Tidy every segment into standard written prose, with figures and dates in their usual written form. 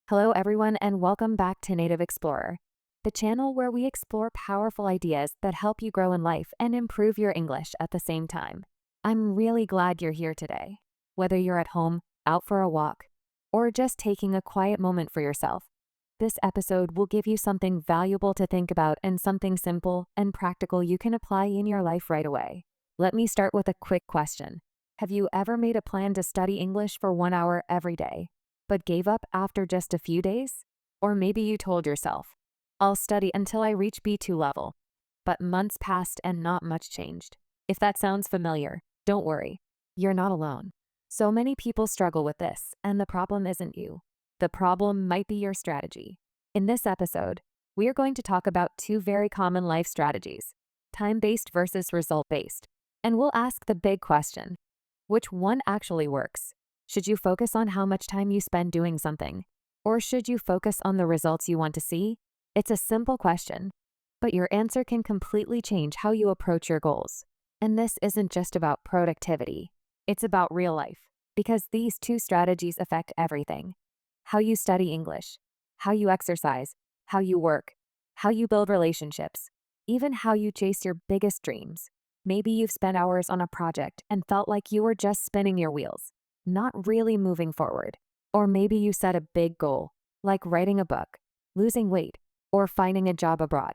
Hello, everyone, and welcome back to Native Explorer, the channel where we explore powerful ideas that help you grow in life and improve your English at the same time. I'm really glad you're here today. Whether you're at home, out for a walk, or just taking a quiet moment for yourself, this episode will give you something valuable to think about and something simple and practical you can apply in your life right away. Let me start with a quick question. Have you ever made a plan to study English for 1 hour every day, but gave up after just a few days? Or maybe you told yourself, I'll study until I reach B2 level, but months passed and not much changed. If that sounds familiar, don't worry, you're not alone. So many people struggle with this, and the problem isn't you. The problem might be your strategy. In this episode, we are going to talk about two very common life strategies, time-based versus result-based, and we'll ask the big question, which one actually works? Should you focus on how much time you spend doing something? Or should you focus on the results you want to see? It's a simple question, but your answer can completely change how you approach your goals. And this isn't just about productivity. It's about real life, because these two strategies affect everything. How you study English, how you exercise, how you work, how you build relationships, even how you chase your biggest dreams. Maybe you've spent hours on a project and felt like you were just spinning your wheels, not really moving forward. Or maybe you set a big goal, like writing a book, losing weight, or finding a job abroad,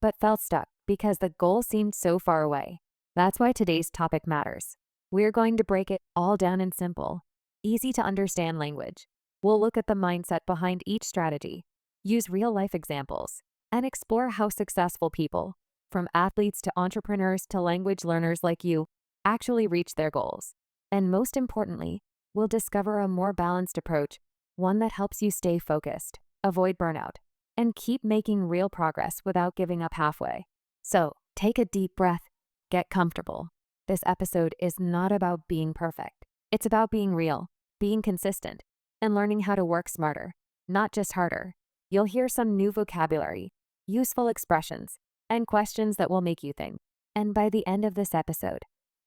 but felt stuck because the goal seemed so far away. That's why today's topic matters. We're going to break it all down in simple, easy to understand language. We'll look at the mindset behind each strategy, use real-life examples, and explore how successful people, from athletes to entrepreneurs to language learners like you, actually reach their goals. And most importantly, we'll discover a more balanced approach, one that helps you stay focused, avoid burnout, and keep making real progress without giving up halfway. So, take a deep breath, get comfortable. This episode is not about being perfect. It's about being real, being consistent, and learning how to work smarter, not just harder. You'll hear some new vocabulary, useful expressions, and questions that will make you think. And by the end of this episode,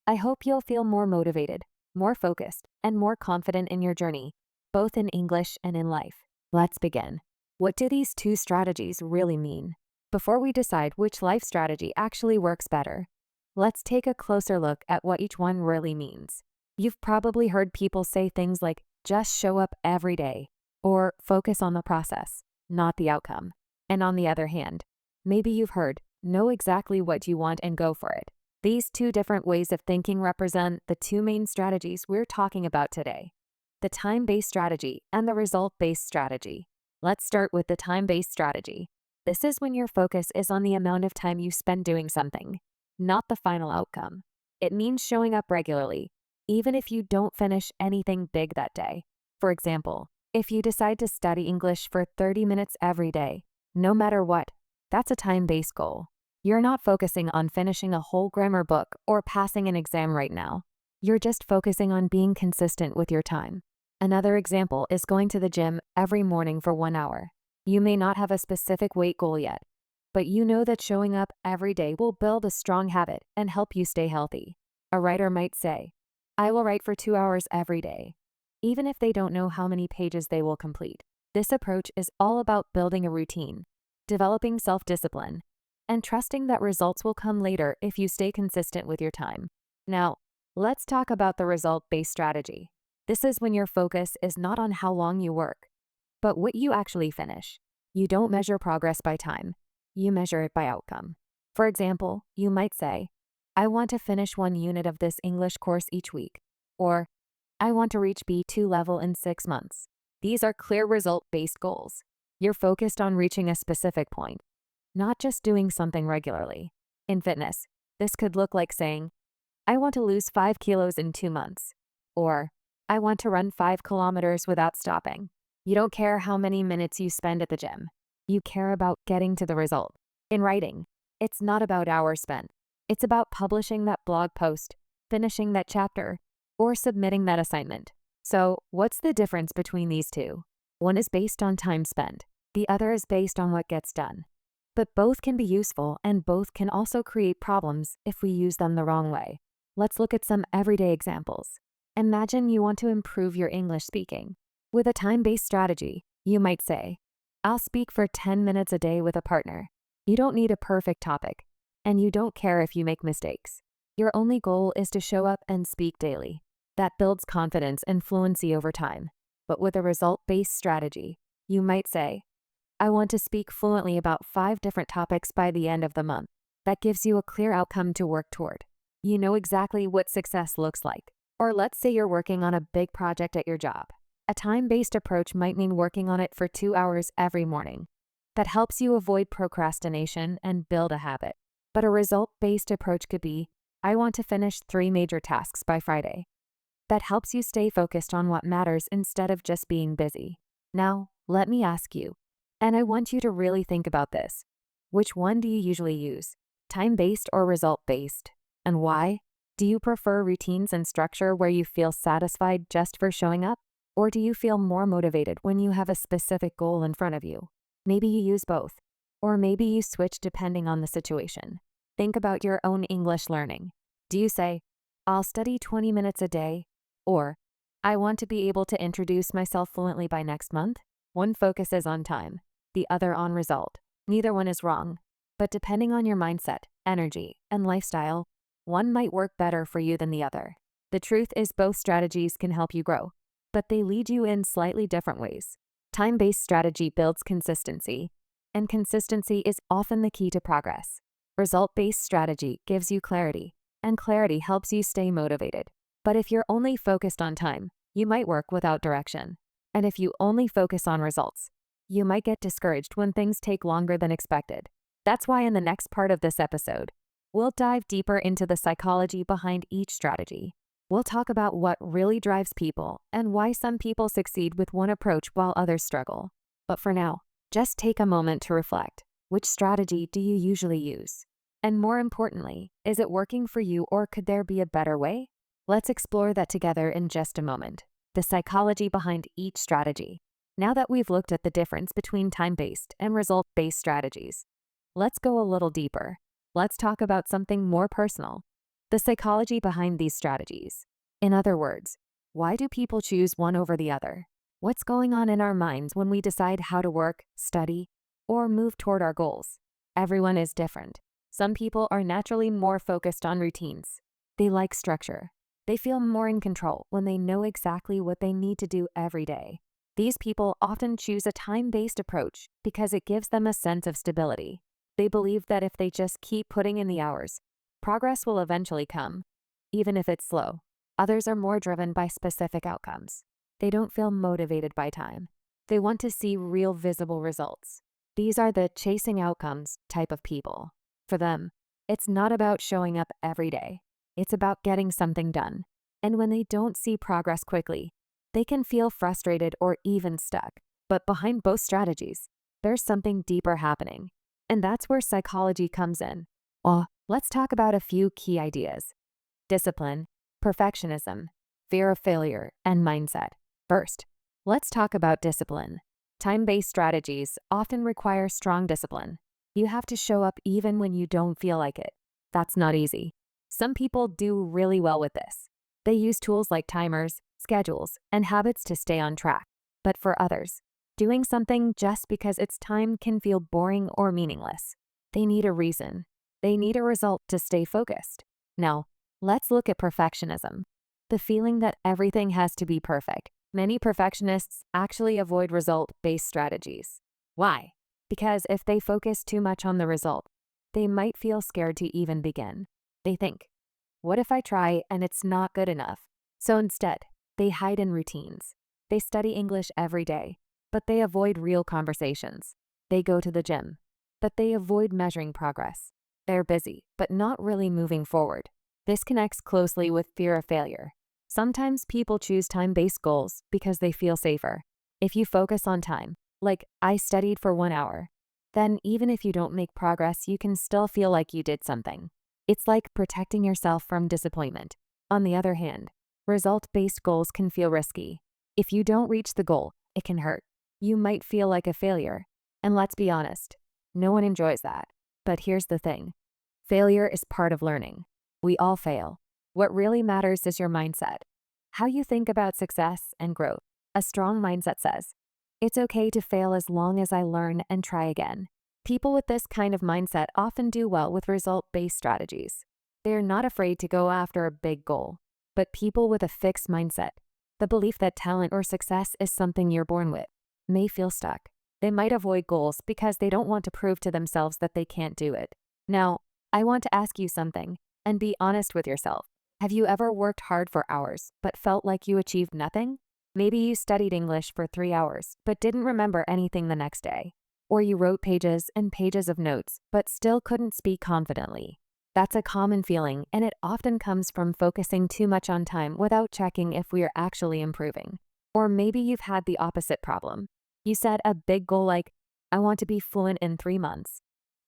I hope you'll feel more motivated, more focused, and more confident in your journey, both in English and in life. Let's begin. What do these two strategies really mean? Before we decide which life strategy actually works better, let's take a closer look at what each one really means. You've probably heard people say things like, just show up every day, or focus on the process, not the outcome. And on the other hand, maybe you've heard, know exactly what you want and go for it. These two different ways of thinking represent the two main strategies we're talking about today, the time-based strategy and the result-based strategy. Let's start with the time-based strategy. This is when your focus is on the amount of time you spend doing something, not the final outcome. It means showing up regularly, even if you don't finish anything big that day. For example, if you decide to study English for 30 minutes every day, no matter what, that's a time-based goal. You're not focusing on finishing a whole grammar book or passing an exam right now. You're just focusing on being consistent with your time. Another example is going to the gym every morning for 1 hour. You may not have a specific weight goal yet, but you know that showing up every day will build a strong habit and help you stay healthy. A writer might say, I will write for 2 hours every day, even if they don't know how many pages they will complete. This approach is all about building a routine, developing self-discipline, and trusting that results will come later if you stay consistent with your time. Now, let's talk about the result-based strategy. This is when your focus is not on how long you work, but what you actually finish. You don't measure progress by time, you measure it by outcome. For example, you might say, I want to finish 1 unit of this English course each week, or I want to reach B2 level in 6 months. These are clear result-based goals. You're focused on reaching a specific point, not just doing something regularly. In fitness, this could look like saying, I want to lose 5 kilos in 2 months, or I want to run 5 kilometers without stopping. You don't care how many minutes you spend at the gym. You care about getting to the result. In writing, it's not about hours spent. It's about publishing that blog post, finishing that chapter, or submitting that assignment. So, what's the difference between these two? One is based on time spent. The other is based on what gets done. But both can be useful, and both can also create problems if we use them the wrong way. Let's look at some everyday examples. Imagine you want to improve your English speaking. With a time-based strategy, You might say, I'll speak for 10 minutes a day with a partner. You don't need a perfect topic, and you don't care if you make mistakes. Your only goal is to show up and speak daily. That builds confidence and fluency over time. But with a result-based strategy, you might say, I want to speak fluently about 5 different topics by the end of the month. That gives you a clear outcome to work toward. You know exactly what success looks like. Or let's say you're working on a big project at your job. A time-based approach might mean working on it for 2 hours every morning. That helps you avoid procrastination and build a habit. But a result-based approach could be, I want to finish 3 major tasks by Friday. That helps you stay focused on what matters instead of just being busy. Now, let me ask you, and I want you to really think about this. Which one do you usually use? Time-based or result-based? And why? Do you prefer routines and structure where you feel satisfied just for showing up? Or do you feel more motivated when you have a specific goal in front of you? Maybe you use both. Or maybe you switch depending on the situation. Think about your own English learning. Do you say, I'll study 20 minutes a day? Or, I want to be able to introduce myself fluently by next month? One focuses on time, the other on result. Neither one is wrong. But depending on your mindset, energy, and lifestyle, one might work better for you than the other. The truth is both strategies can help you grow, but they lead you in slightly different ways. Time-based strategy builds consistency, and consistency is often the key to progress. Result-based strategy gives you clarity, and clarity helps you stay motivated. But if you're only focused on time, you might work without direction. And if you only focus on results, you might get discouraged when things take longer than expected. That's why in the next part of this episode, we'll dive deeper into the psychology behind each strategy. We'll talk about what really drives people and why some people succeed with one approach while others struggle. But for now, just take a moment to reflect. Which strategy do you usually use? And more importantly, is it working for you or could there be a better way? Let's explore that together in just a moment. The psychology behind each strategy. Now that we've looked at the difference between time-based and result-based strategies, let's go a little deeper. Let's talk about something more personal. The psychology behind these strategies. In other words, why do people choose one over the other? What's going on in our minds when we decide how to work, study, or move toward our goals? Everyone is different. Some people are naturally more focused on routines. They like structure. They feel more in control when they know exactly what they need to do every day. These people often choose a time-based approach because it gives them a sense of stability. They believe that if they just keep putting in the hours, progress will eventually come, even if it's slow. Others are more driven by specific outcomes. They don't feel motivated by time. They want to see real visible results. These are the chasing outcomes type of people. For them, it's not about showing up every day. It's about getting something done. And when they don't see progress quickly, they can feel frustrated or even stuck. But behind both strategies, there's something deeper happening. And that's where psychology comes in. Well, let's talk about a few key ideas. Discipline, perfectionism, fear of failure, and mindset. First, let's talk about discipline. Time-based strategies often require strong discipline. You have to show up even when you don't feel like it. That's not easy. Some people do really well with this. They use tools like timers, schedules, and habits to stay on track. But for others, doing something just because it's time can feel boring or meaningless. They need a reason. They need a result to stay focused. Now, let's look at perfectionism. The feeling that everything has to be perfect. Many perfectionists actually avoid result-based strategies. Why? Because if they focus too much on the result, they might feel scared to even begin. They think, what if I try and it's not good enough? So instead, they hide in routines. They study English every day, but they avoid real conversations. They go to the gym, but they avoid measuring progress. They're busy, but not really moving forward. This connects closely with fear of failure. Sometimes people choose time-based goals because they feel safer. If you focus on time, like I studied for 1 hour, then even if you don't make progress, you can still feel like you did something. It's like protecting yourself from disappointment. On the other hand, result-based goals can feel risky. If you don't reach the goal, it can hurt. You might feel like a failure. And let's be honest, no one enjoys that. But here's the thing. Failure is part of learning. We all fail. What really matters is your mindset. How you think about success and growth. A strong mindset says, It's okay to fail as long as I learn and try again. People with this kind of mindset often do well with result-based strategies. They are not afraid to go after a big goal. But people with a fixed mindset, the belief that talent or success is something you're born with, may feel stuck. They might avoid goals because they don't want to prove to themselves that they can't do it. Now, I want to ask you something, and be honest with yourself. Have you ever worked hard for hours but felt like you achieved nothing? Maybe you studied English for 3 hours but didn't remember anything the next day. Or you wrote pages and pages of notes but still couldn't speak confidently. That's a common feeling, and it often comes from focusing too much on time without checking if we are actually improving. Or maybe you've had the opposite problem. You set a big goal like, I want to be fluent in 3 months.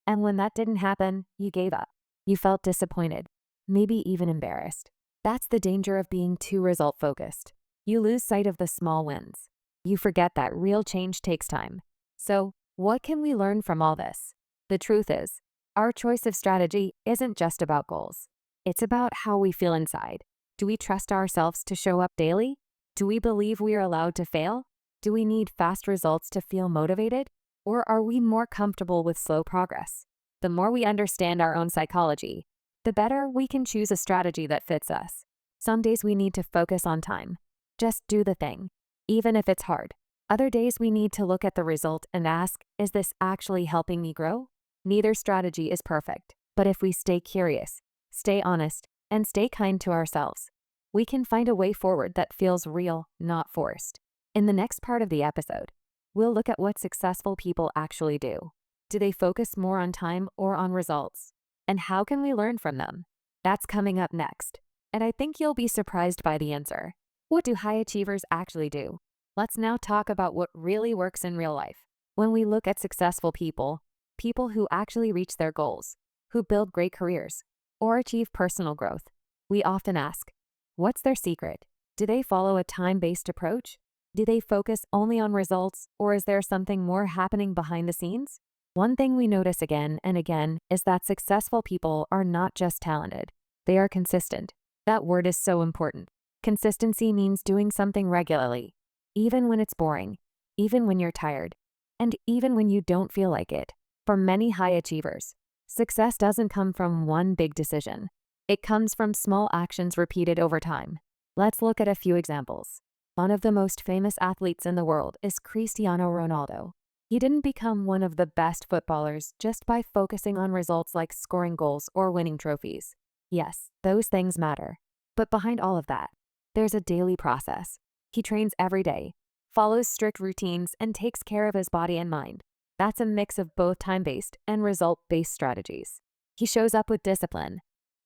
And when that didn't happen, you gave up. You felt disappointed, maybe even embarrassed. That's the danger of being too result-focused. You lose sight of the small wins. You forget that real change takes time. So, what can we learn from all this? The truth is, our choice of strategy isn't just about goals. It's about how we feel inside. Do we trust ourselves to show up daily? Do we believe we are allowed to fail? Do we need fast results to feel motivated? Or are we more comfortable with slow progress? The more we understand our own psychology, the better we can choose a strategy that fits us. Some days we need to focus on time. Just do the thing, even if it's hard. Other days we need to look at the result and ask, is this actually helping me grow? Neither strategy is perfect, but if we stay curious, stay honest, and stay kind to ourselves, we can find a way forward that feels real, not forced. In the next part of the episode, we'll look at what successful people actually do. Do they focus more on time or on results? And how can we learn from them? That's coming up next, and I think you'll be surprised by the answer. What do high achievers actually do? Let's now talk about what really works in real life. When we look at successful people, people who actually reach their goals, who build great careers, or achieve personal growth, we often ask, what's their secret? Do they follow a time-based approach? Do they focus only on results, or is there something more happening behind the scenes? One thing we notice again and again is that successful people are not just talented, they are consistent. That word is so important. Consistency means doing something regularly, even when it's boring, even when you're tired, and even when you don't feel like it. For many high achievers, success doesn't come from one big decision. It comes from small actions repeated over time. Let's look at a few examples. One of the most famous athletes in the world is Cristiano Ronaldo. He didn't become one of the best footballers just by focusing on results like scoring goals or winning trophies. Yes, those things matter. But behind all of that, there's a daily process. He trains every day, follows strict routines, and takes care of his body and mind. That's a mix of both time-based and result-based strategies. He shows up with discipline,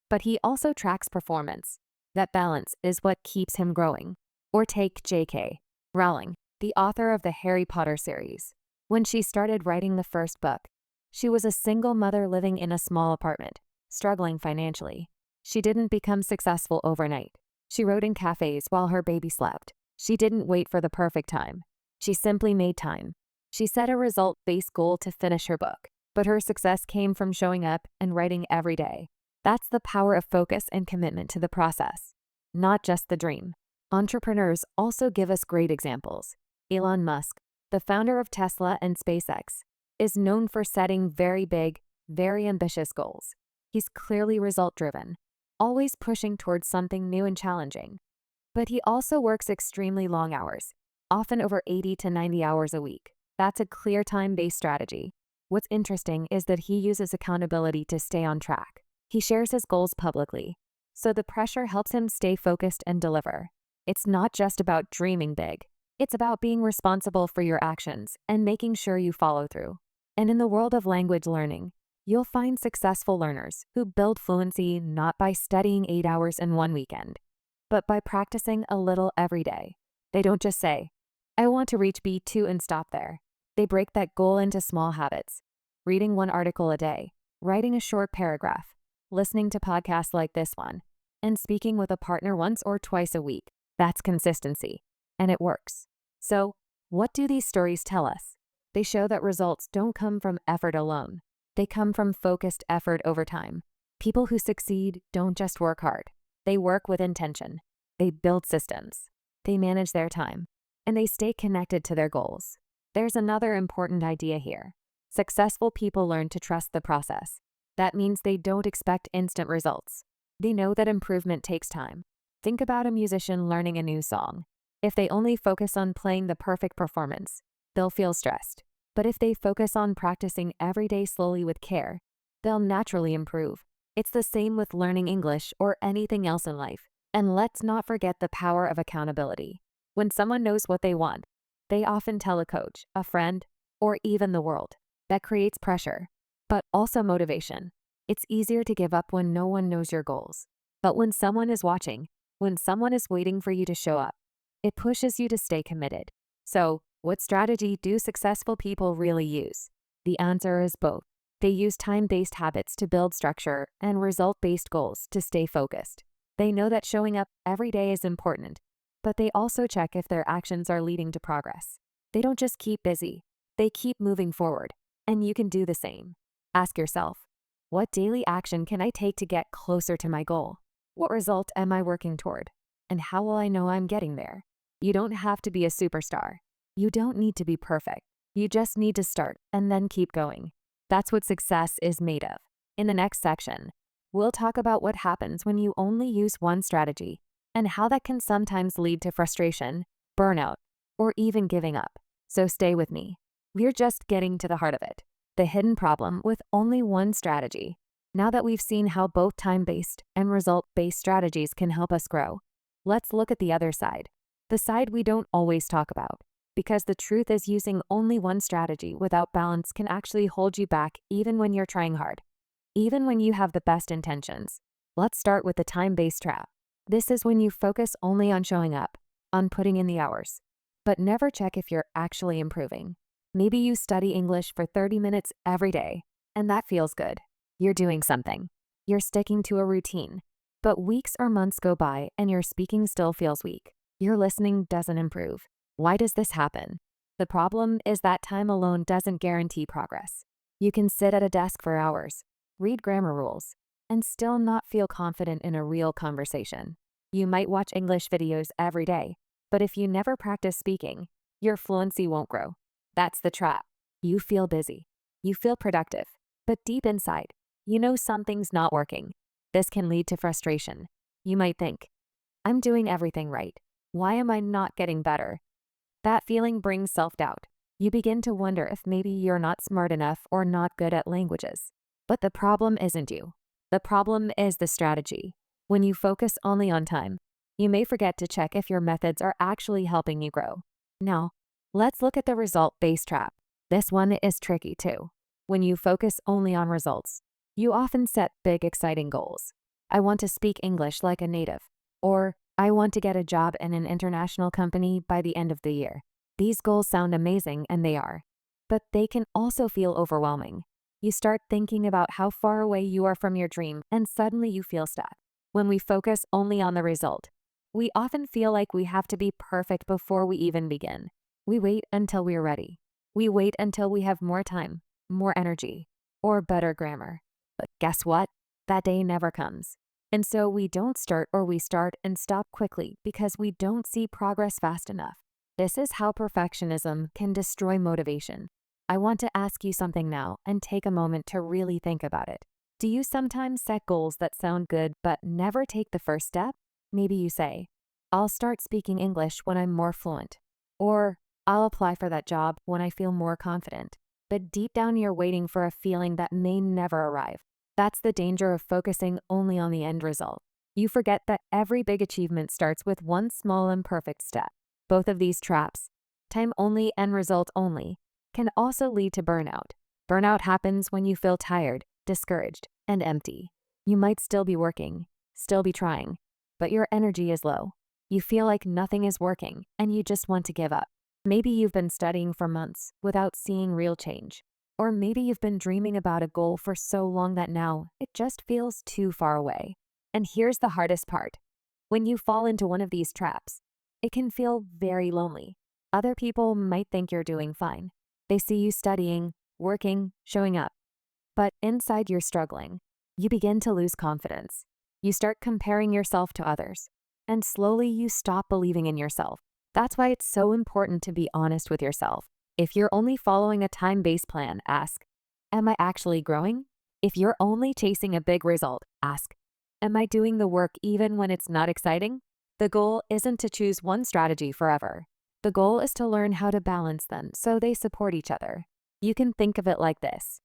but he also tracks performance. That balance is what keeps him growing. Or take J.K. Rowling, the author of the Harry Potter series. When she started writing the first book, she was a single mother living in a small apartment, struggling financially. She didn't become successful overnight. She wrote in cafes while her baby slept. She didn't wait for the perfect time. She simply made time. She set a result-based goal to finish her book, but her success came from showing up and writing every day. That's the power of focus and commitment to the process, not just the dream. Entrepreneurs also give us great examples. Elon Musk, the founder of Tesla and SpaceX, is known for setting very big, very ambitious goals. He's clearly result-driven, always pushing towards something new and challenging. But he also works extremely long hours, often over 80 to 90 hours a week. That's a clear time-based strategy. What's interesting is that he uses accountability to stay on track. He shares his goals publicly, so the pressure helps him stay focused and deliver. It's not just about dreaming big. It's about being responsible for your actions and making sure you follow through. And in the world of language learning, you'll find successful learners who build fluency not by studying 8 hours in one weekend, but by practicing a little every day. They don't just say, I want to reach B2 and stop there. They break that goal into small habits. Reading one article a day, writing a short paragraph, listening to podcasts like this one, and speaking with a partner once or twice a week. That's consistency, and it works. So, what do these stories tell us? They show that results don't come from effort alone. They come from focused effort over time. People who succeed don't just work hard. They work with intention. They build systems. They manage their time. And they stay connected to their goals. There's another important idea here. Successful people learn to trust the process. That means they don't expect instant results. They know that improvement takes time. Think about a musician learning a new song. If they only focus on playing the perfect performance, they'll feel stressed. But if they focus on practicing every day slowly with care, they'll naturally improve. It's the same with learning English or anything else in life. And let's not forget the power of accountability. When someone knows what they want, they often tell a coach, a friend, or even the world. That creates pressure, but also motivation. It's easier to give up when no one knows your goals. But when someone is watching, when someone is waiting for you to show up, it pushes you to stay committed. So, what strategy do successful people really use? The answer is both. They use time-based habits to build structure and result-based goals to stay focused. They know that showing up every day is important, but they also check if their actions are leading to progress. They don't just keep busy, they keep moving forward, and you can do the same. Ask yourself, what daily action can I take to get closer to my goal? What result am I working toward? And how will I know I'm getting there? You don't have to be a superstar. You don't need to be perfect. You just need to start and then keep going. That's what success is made of. In the next section, we'll talk about what happens when you only use one strategy and how that can sometimes lead to frustration, burnout, or even giving up. So stay with me. We're just getting to the heart of it. The hidden problem with only one strategy. Now that we've seen how both time-based and result-based strategies can help us grow, let's look at the other side. The side we don't always talk about. Because the truth is, using only one strategy without balance can actually hold you back even when you're trying hard, even when you have the best intentions. Let's start with the time-based trap. This is when you focus only on showing up, on putting in the hours, but never check if you're actually improving. Maybe you study English for 30 minutes every day, and that feels good. You're doing something. You're sticking to a routine. But weeks or months go by and your speaking still feels weak. Your listening doesn't improve. Why does this happen? The problem is that time alone doesn't guarantee progress. You can sit at a desk for hours, read grammar rules, and still not feel confident in a real conversation. You might watch English videos every day, but if you never practice speaking, your fluency won't grow. That's the trap. You feel busy. You feel productive. But deep inside, you know something's not working. This can lead to frustration. You might think, I'm doing everything right. Why am I not getting better? That feeling brings self-doubt. You begin to wonder if maybe you're not smart enough or not good at languages. But the problem isn't you. The problem is the strategy. When you focus only on time, you may forget to check if your methods are actually helping you grow. Now, let's look at the result-based trap. This one is tricky too. When you focus only on results, you often set big, exciting goals. I want to speak English like a native, or I want to get a job in an international company by the end of the year. These goals sound amazing, and they are, but they can also feel overwhelming. You start thinking about how far away you are from your dream, and suddenly you feel stuck. When we focus only on the result, we often feel like we have to be perfect before we even begin. We wait until we're ready. We wait until we have more time, more energy, or better grammar. But guess what? That day never comes. And so we don't start, or we start and stop quickly because we don't see progress fast enough. This is how perfectionism can destroy motivation. I want to ask you something now and take a moment to really think about it. Do you sometimes set goals that sound good but never take the first step? Maybe you say, I'll start speaking English when I'm more fluent. Or, I'll apply for that job when I feel more confident. But deep down you're waiting for a feeling that may never arrive. That's the danger of focusing only on the end result. You forget that every big achievement starts with one small imperfect step. Both of these traps, time only and result only, can also lead to burnout. Burnout happens when you feel tired, discouraged, and empty. You might still be working, still be trying, but your energy is low. You feel like nothing is working, and you just want to give up. Maybe you've been studying for months without seeing real change. Or maybe you've been dreaming about a goal for so long that now it just feels too far away. And here's the hardest part. When you fall into one of these traps, it can feel very lonely. Other people might think you're doing fine. They see you studying, working, showing up. But inside you're struggling. You begin to lose confidence. You start comparing yourself to others. And slowly you stop believing in yourself. That's why it's so important to be honest with yourself. If you're only following a time-based plan, ask, am I actually growing? If you're only chasing a big result, ask, am I doing the work even when it's not exciting? The goal isn't to choose one strategy forever. The goal is to learn how to balance them so they support each other. You can think of it like this.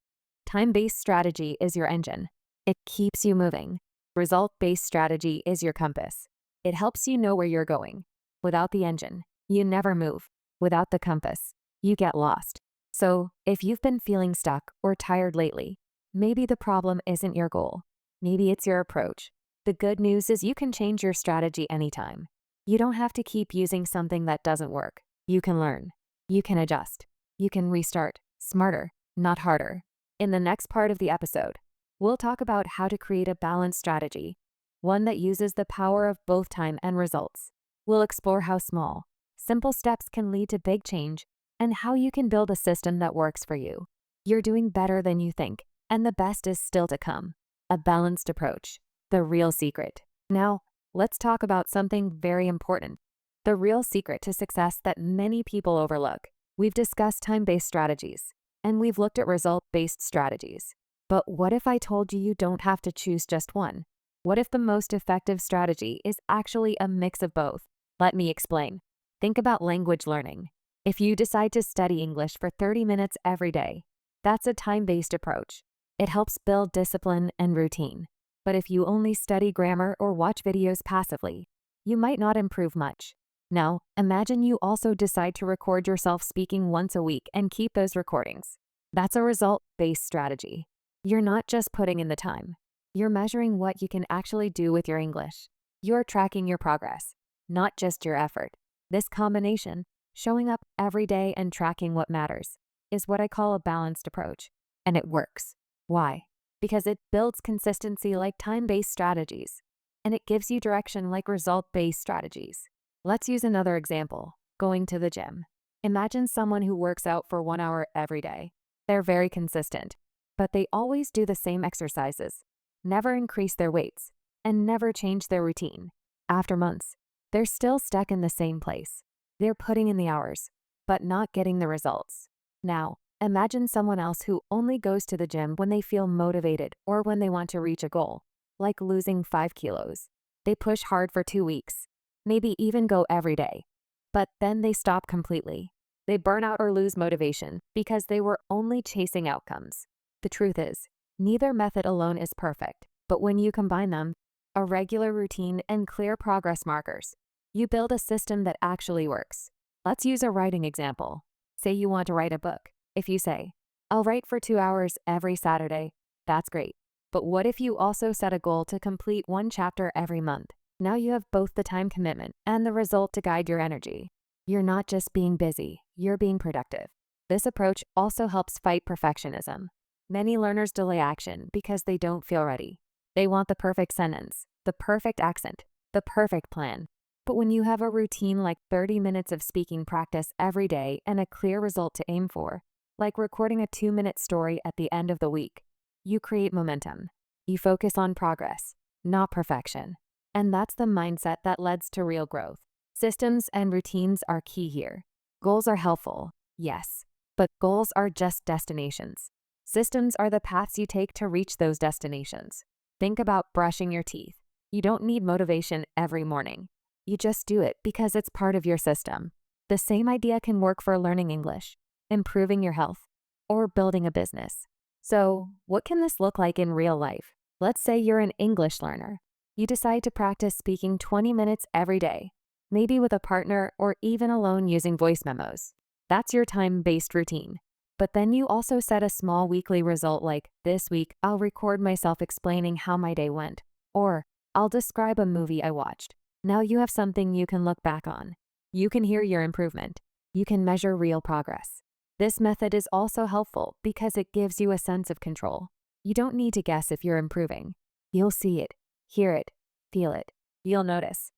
Time-based strategy is your engine. It keeps you moving. Result-based strategy is your compass. It helps you know where you're going. Without the engine, you never move. Without the compass, you get lost. So, if you've been feeling stuck or tired lately, maybe the problem isn't your goal. Maybe it's your approach. The good news is you can change your strategy anytime. You don't have to keep using something that doesn't work. You can learn. You can adjust. You can restart. Smarter, not harder. In the next part of the episode, we'll talk about how to create a balanced strategy, one that uses the power of both time and results. We'll explore how small, simple steps can lead to big change and how you can build a system that works for you. You're doing better than you think, and the best is still to come. A balanced approach, the real secret. Now, let's talk about something very important, the real secret to success that many people overlook. We've discussed time-based strategies, and we've looked at result-based strategies. But what if I told you you don't have to choose just one? What if the most effective strategy is actually a mix of both? Let me explain. Think about language learning. If you decide to study English for 30 minutes every day, that's a time-based approach. It helps build discipline and routine. But if you only study grammar or watch videos passively, you might not improve much. Now, imagine you also decide to record yourself speaking once a week and keep those recordings. That's a result-based strategy. You're not just putting in the time. You're measuring what you can actually do with your English. You're tracking your progress, not just your effort. This combination, showing up every day and tracking what matters, is what I call a balanced approach. And it works. Why? Because it builds consistency like time-based strategies, and it gives you direction like result-based strategies. Let's use another example, going to the gym. Imagine someone who works out for 1 hour every day. They're very consistent, but they always do the same exercises, never increase their weights, and never change their routine. After months, they're still stuck in the same place. They're putting in the hours, but not getting the results. Now, imagine someone else who only goes to the gym when they feel motivated or when they want to reach a goal, like losing 5 kilos. They push hard for 2 weeks, maybe even go every day. But then they stop completely. They burn out or lose motivation because they were only chasing outcomes. The truth is, neither method alone is perfect, but when you combine them, a regular routine and clear progress markers, you build a system that actually works. Let's use a writing example. Say you want to write a book. If you say, I'll write for 2 hours every Saturday, that's great. But what if you also set a goal to complete 1 chapter every month? Now you have both the time commitment and the result to guide your energy. You're not just being busy, you're being productive. This approach also helps fight perfectionism. Many learners delay action because they don't feel ready. They want the perfect sentence, the perfect accent, the perfect plan. But when you have a routine like 30 minutes of speaking practice every day and a clear result to aim for, like recording a 2-minute story at the end of the week, you create momentum. You focus on progress, not perfection. And that's the mindset that leads to real growth. Systems and routines are key here. Goals are helpful, yes, but goals are just destinations. Systems are the paths you take to reach those destinations. Think about brushing your teeth. You don't need motivation every morning. You just do it because it's part of your system. The same idea can work for learning English, improving your health, or building a business. So, what can this look like in real life? Let's say you're an English learner. You decide to practice speaking 20 minutes every day, maybe with a partner or even alone using voice memos. That's your time-based routine. But then you also set a small weekly result like, this week I'll record myself explaining how my day went, or I'll describe a movie I watched. Now you have something you can look back on. You can hear your improvement. You can measure real progress. This method is also helpful because it gives you a sense of control. You don't need to guess if you're improving. You'll see it, hear it, feel it. You'll notice,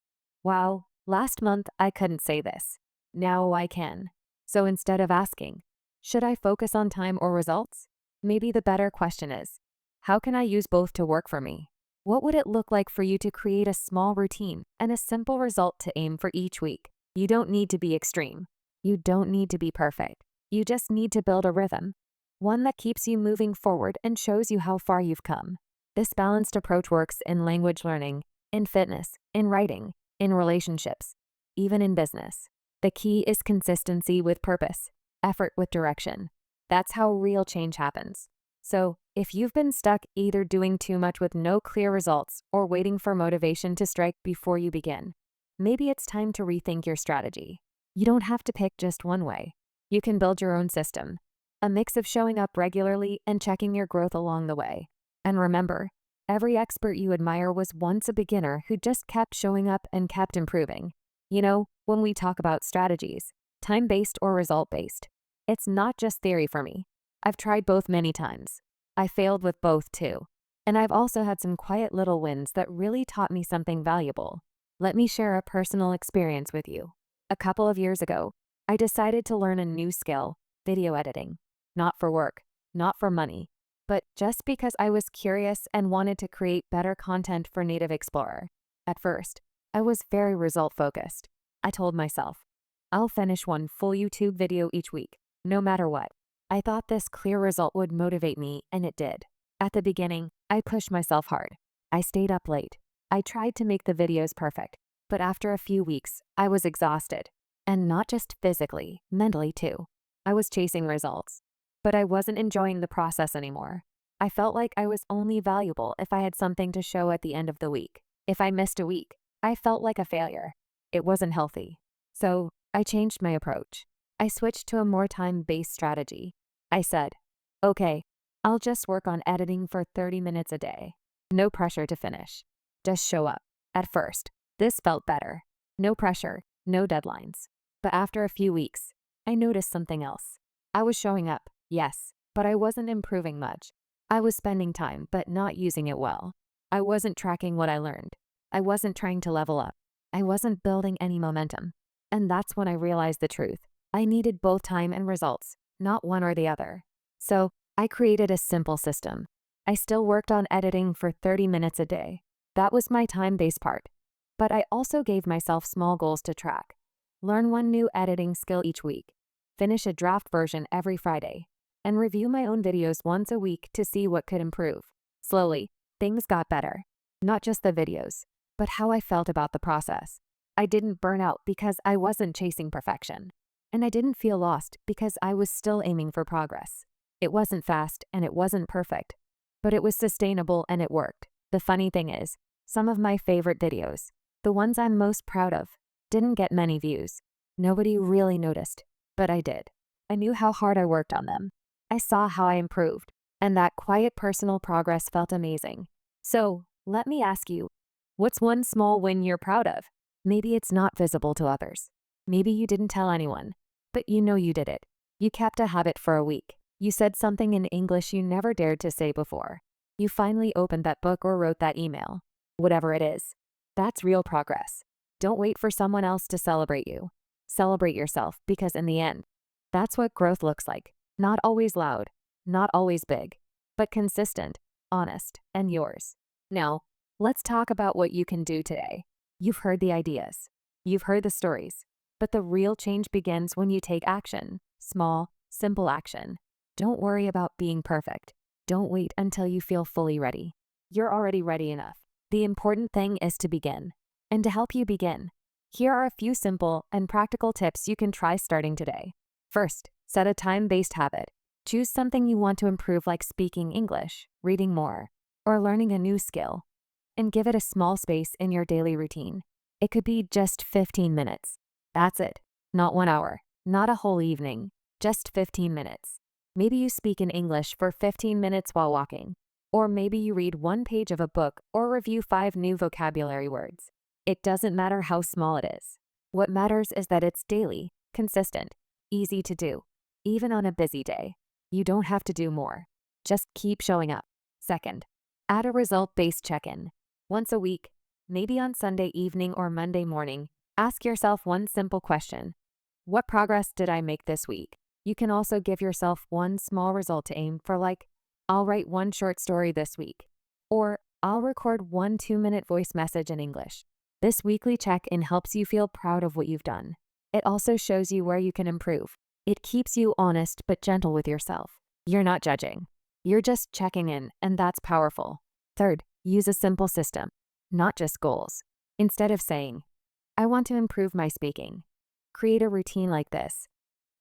wow, last month I couldn't say this. Now I can. So instead of asking, should I focus on time or results? Maybe the better question is, how can I use both to work for me? What would it look like for you to create a small routine and a simple result to aim for each week? You don't need to be extreme. You don't need to be perfect. You just need to build a rhythm, one that keeps you moving forward and shows you how far you've come. This balanced approach works in language learning, in fitness, in writing, in relationships, even in business. The key is consistency with purpose, effort with direction. That's how real change happens. So, if you've been stuck either doing too much with no clear results or waiting for motivation to strike before you begin, maybe it's time to rethink your strategy. You don't have to pick just one way. You can build your own system, a mix of showing up regularly and checking your growth along the way. And remember, every expert you admire was once a beginner who just kept showing up and kept improving. You know, when we talk about strategies, time-based or result-based, it's not just theory for me. I've tried both many times. I failed with both too. And I've also had some quiet little wins that really taught me something valuable. Let me share a personal experience with you. A couple of years ago, I decided to learn a new skill, video editing. Not for work, not for money, but just because I was curious and wanted to create better content for Native Explorer. At first, I was very result-focused. I told myself, I'll finish one full YouTube video each week, no matter what. I thought this clear result would motivate me, and it did. At the beginning, I pushed myself hard. I stayed up late. I tried to make the videos perfect, but after a few weeks, I was exhausted. And not just physically, mentally too. I was chasing results, but I wasn't enjoying the process anymore. I felt like I was only valuable if I had something to show at the end of the week. If I missed a week, I felt like a failure. It wasn't healthy. So I changed my approach. I switched to a more time-based strategy. I said, okay, I'll just work on editing for 30 minutes a day. No pressure to finish. Just show up. At first, this felt better. No pressure, no deadlines. But after a few weeks, I noticed something else. I was showing up, yes, but I wasn't improving much. I was spending time, but not using it well. I wasn't tracking what I learned. I wasn't trying to level up. I wasn't building any momentum. And that's when I realized the truth. I needed both time and results, not one or the other. So I created a simple system. I still worked on editing for 30 minutes a day. That was my time-based part. But I also gave myself small goals to track. Learn one new editing skill each week, finish a draft version every Friday, and review my own videos once a week to see what could improve. Slowly, things got better. Not just the videos, but how I felt about the process. I didn't burn out because I wasn't chasing perfection. And I didn't feel lost because I was still aiming for progress. It wasn't fast and it wasn't perfect, but it was sustainable and it worked. The funny thing is, some of my favorite videos, the ones I'm most proud of, didn't get many views. Nobody really noticed, but I did. I knew how hard I worked on them. I saw how I improved, and that quiet personal progress felt amazing. So, let me ask you, what's one small win you're proud of? Maybe it's not visible to others. Maybe you didn't tell anyone, but you know you did it. You kept a habit for a week. You said something in English you never dared to say before. You finally opened that book or wrote that email. Whatever it is, that's real progress. Don't wait for someone else to celebrate you. Celebrate yourself because in the end, that's what growth looks like. Not always loud, not always big, but consistent, honest, and yours. Now, let's talk about what you can do today. You've heard the ideas. You've heard the stories. But the real change begins when you take action. Small, simple action. Don't worry about being perfect. Don't wait until you feel fully ready. You're already ready enough. The important thing is to begin. And to help you begin, here are a few simple and practical tips you can try starting today. First, set a time-based habit. Choose something you want to improve like speaking English, reading more, or learning a new skill, and give it a small space in your daily routine. It could be just 15 minutes. That's it. Not 1 hour, not a whole evening, just 15 minutes. Maybe you speak in English for 15 minutes while walking, or maybe you read one page of a book or review 5 new vocabulary words. It doesn't matter how small it is. What matters is that it's daily, consistent, easy to do. Even on a busy day, you don't have to do more. Just keep showing up. Second, add a result-based check-in. Once a week, maybe on Sunday evening or Monday morning, ask yourself one simple question. What progress did I make this week? You can also give yourself one small result to aim for, like, I'll write one short story this week, or I'll record one 2-minute voice message in English. This weekly check-in helps you feel proud of what you've done. It also shows you where you can improve. It keeps you honest but gentle with yourself. You're not judging. You're just checking in, and that's powerful. Third, use a simple system, not just goals. Instead of saying, I want to improve my speaking, create a routine like this.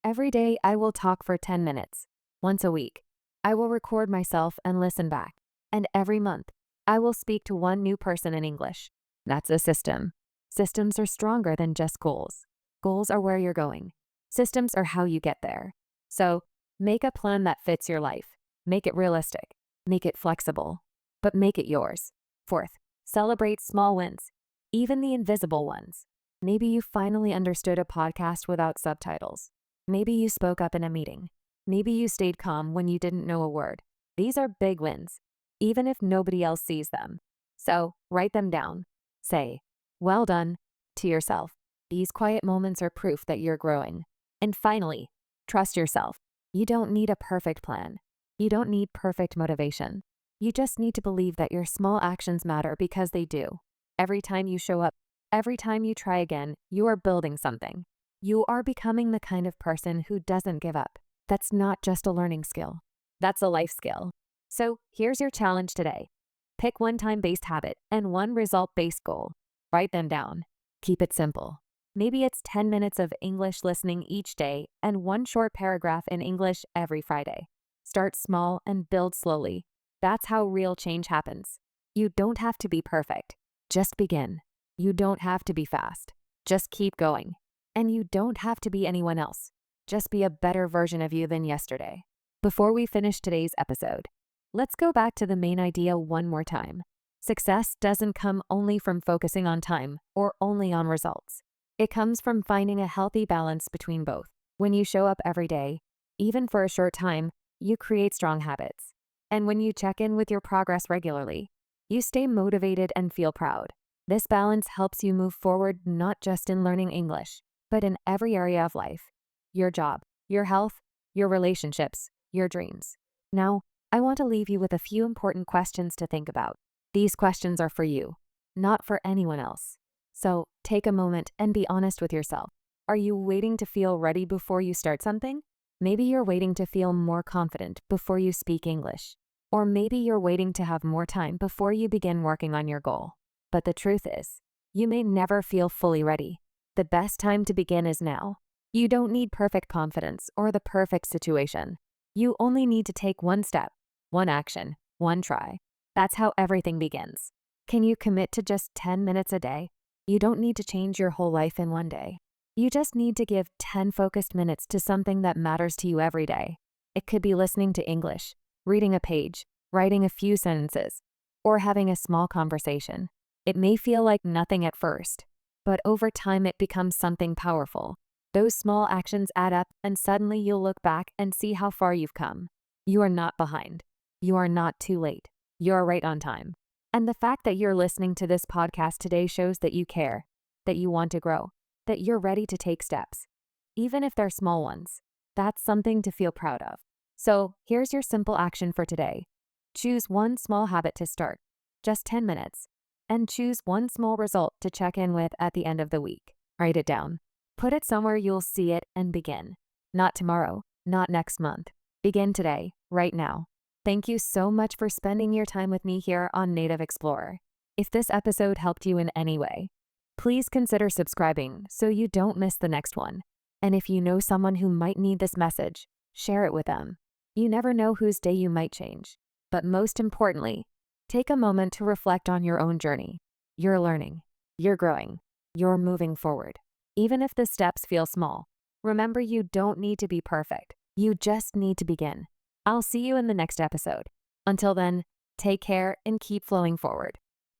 Every day, I will talk for 10 minutes. Once a week, I will record myself and listen back. And every month, I will speak to one new person in English. That's a system. Systems are stronger than just goals. Goals are where you're going. Systems are how you get there. So, make a plan that fits your life. Make it realistic. Make it flexible. But make it yours. Fourth, celebrate small wins, even the invisible ones. Maybe you finally understood a podcast without subtitles. Maybe you spoke up in a meeting. Maybe you stayed calm when you didn't know a word. These are big wins, even if nobody else sees them. So, write them down. Say, well done, to yourself. These quiet moments are proof that you're growing. And finally, trust yourself. You don't need a perfect plan. You don't need perfect motivation. You just need to believe that your small actions matter because they do. Every time you show up, every time you try again, you are building something. You are becoming the kind of person who doesn't give up. That's not just a learning skill. That's a life skill. So here's your challenge today. Pick one time-based habit and one result-based goal. Write them down. Keep it simple. Maybe it's 10 minutes of English listening each day and one short paragraph in English every Friday. Start small and build slowly. That's how real change happens. You don't have to be perfect. Just begin. You don't have to be fast. Just keep going. And you don't have to be anyone else. Just be a better version of you than yesterday. Before we finish today's episode, let's go back to the main idea one more time. Success doesn't come only from focusing on time or only on results. It comes from finding a healthy balance between both. When you show up every day, even for a short time, you create strong habits. And when you check in with your progress regularly, you stay motivated and feel proud. This balance helps you move forward not just in learning English, but in every area of life. Your job, your health, your relationships, your dreams. Now, I want to leave you with a few important questions to think about. These questions are for you, not for anyone else. So, take a moment and be honest with yourself. Are you waiting to feel ready before you start something? Maybe you're waiting to feel more confident before you speak English. Or maybe you're waiting to have more time before you begin working on your goal. But the truth is, you may never feel fully ready. The best time to begin is now. You don't need perfect confidence or the perfect situation. You only need to take one step, one action, one try. That's how everything begins. Can you commit to just 10 minutes a day? You don't need to change your whole life in one day. You just need to give 10 focused minutes to something that matters to you every day. It could be listening to English, reading a page, writing a few sentences, or having a small conversation. It may feel like nothing at first, but over time it becomes something powerful. Those small actions add up, and suddenly you'll look back and see how far you've come. You are not behind. You are not too late. You're right on time. And the fact that you're listening to this podcast today shows that you care, that you want to grow, that you're ready to take steps, even if they're small ones. That's something to feel proud of. So here's your simple action for today. Choose one small habit to start, just 10 minutes, and choose one small result to check in with at the end of the week. Write it down. Put it somewhere you'll see it and begin. Not tomorrow, not next month. Begin today, right now. Thank you so much for spending your time with me here on Native Explorer. If this episode helped you in any way, please consider subscribing so you don't miss the next one. And if you know someone who might need this message, share it with them. You never know whose day you might change. But most importantly, take a moment to reflect on your own journey. You're learning, you're growing, you're moving forward. Even if the steps feel small, remember you don't need to be perfect. You just need to begin. I'll see you in the next episode. Until then, take care and keep flowing forward.